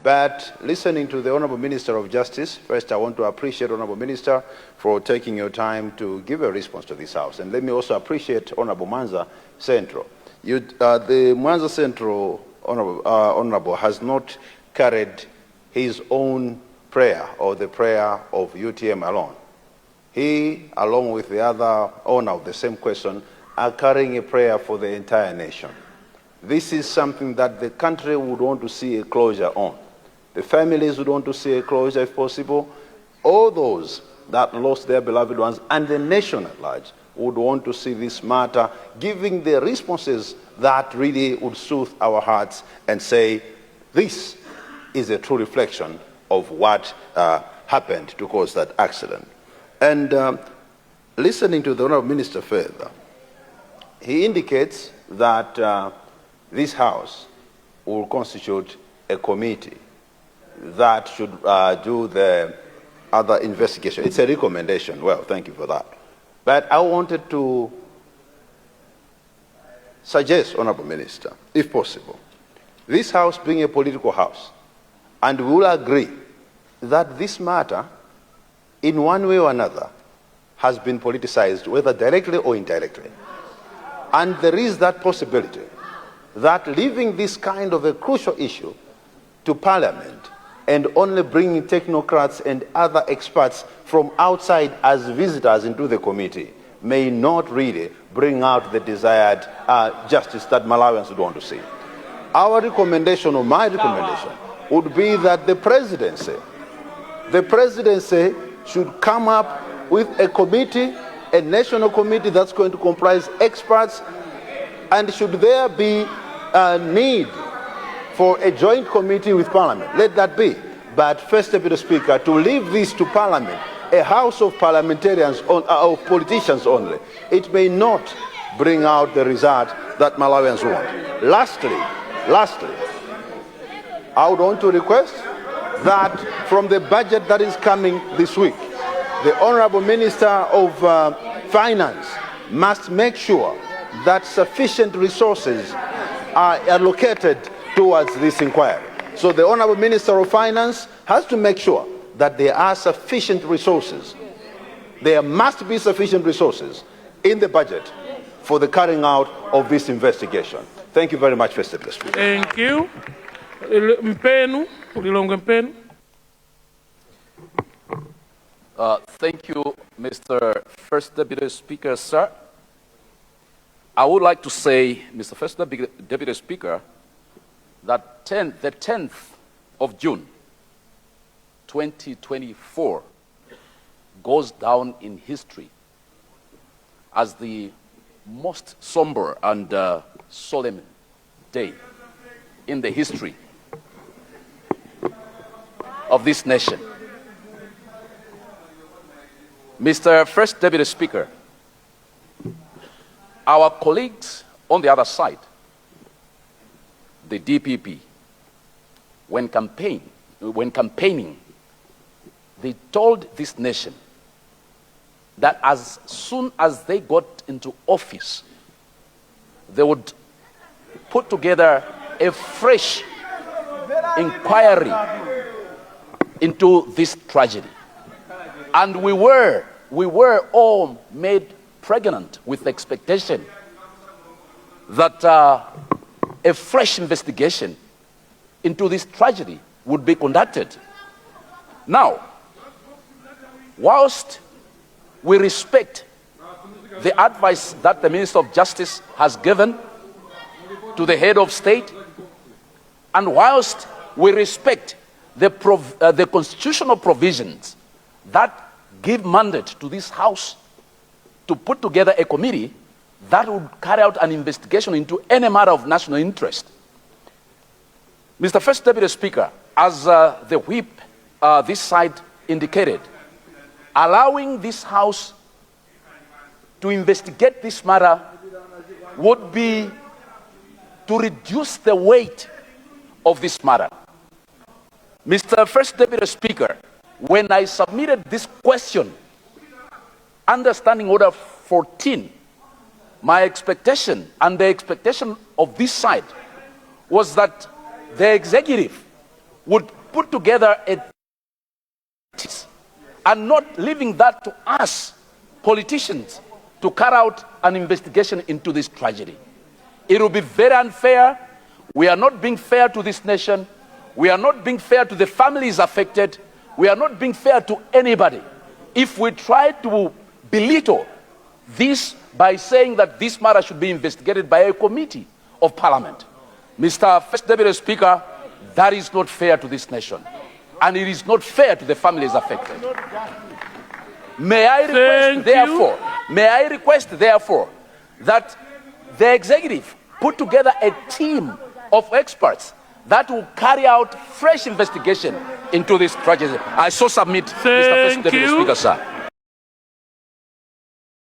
But listening to the Honourable Minister of Justice, first I want to appreciate Honourable Minister for taking your time to give a response to this House. And let me also appreciate Honourable Mwanza Central. The Mwanza Central Honourable has not carried his own prayer or the prayer of UTM alone. He, along with the other owner of the same question, are carrying a prayer for the entire nation. This is something that the country would want to see a closure on. The families would want to see a closure if possible. All those that lost their beloved ones and the nation at large would want to see this matter giving the responses that really would soothe our hearts and say, this is a true reflection of what happened to cause that accident. And listening to the Honourable Minister further, he indicates that this House will constitute a committee that should do the other investigation. It's a recommendation. Well, thank you for that. But I wanted to suggest, Honourable Minister, if possible, this House being a political House, and we will agree that this matter, in one way or another, has been politicized, whether directly or indirectly. And there is that possibility that leaving this kind of a crucial issue to Parliament and only bringing technocrats and other experts from outside as visitors into the committee may not really bring out the desired justice that Malawians would want to see. Our recommendation, or my recommendation, would be that the presidency should come up with a committee, a national committee that's going to comprise experts, and should there be a need for a joint committee with Parliament, let that be. But first, Deputy Speaker, to leave this to Parliament, a house of parliamentarians, of politicians only, it may not bring out the result that Malawians want. Lastly, I would want to request that from the budget that is coming this week, the Honourable Minister of Finance must make sure that sufficient resources are allocated towards this inquiry. So the Honourable Minister of Finance has to make sure that there are sufficient resources. There must be sufficient resources in the budget for the carrying out of this investigation. Thank you very much, Mr. Speaker. Thank you. Mpenu, Ulilongo Mpenu. Thank you, Mr. First Deputy Speaker, sir. I would like to say, Mr. First Deputy Speaker, that the 10th of June, 2024, goes down in history as the most somber and solemn day in the history of this nation. Mr. First Deputy Speaker, our colleagues on the other side, the DPP, when campaigning, they told this nation that as soon as they got into office, they would put together a fresh inquiry into this tragedy. And we were all made pregnant with the expectation that a fresh investigation into this tragedy would be conducted. Now, whilst we respect the advice that the Minister of Justice has given to the head of state, and whilst we respect the constitutional provisions that give mandate to this House to put together a committee that would carry out an investigation into any matter of national interest. Mr. First Deputy Speaker, as the whip this side indicated, allowing this House to investigate this matter would be to reduce the weight of this matter. Mr. First Deputy Speaker, when I submitted this question, understanding Order 14, my expectation and the expectation of this side was that the executive would put together a and not leaving that to us, politicians, to carry out an investigation into this tragedy. It will be very unfair. We are not being fair to this nation. We are not being fair to the families affected. We are not being fair to anybody if we try to belittle this by saying that this matter should be investigated by a committee of Parliament. Mr. First Deputy Speaker, that is not fair to this nation. And it is not fair to the families affected. May I request, therefore, that the executive put together a team of experts that will carry out fresh investigation into this tragedy. I so submit, Mr. First Deputy Speaker, sir.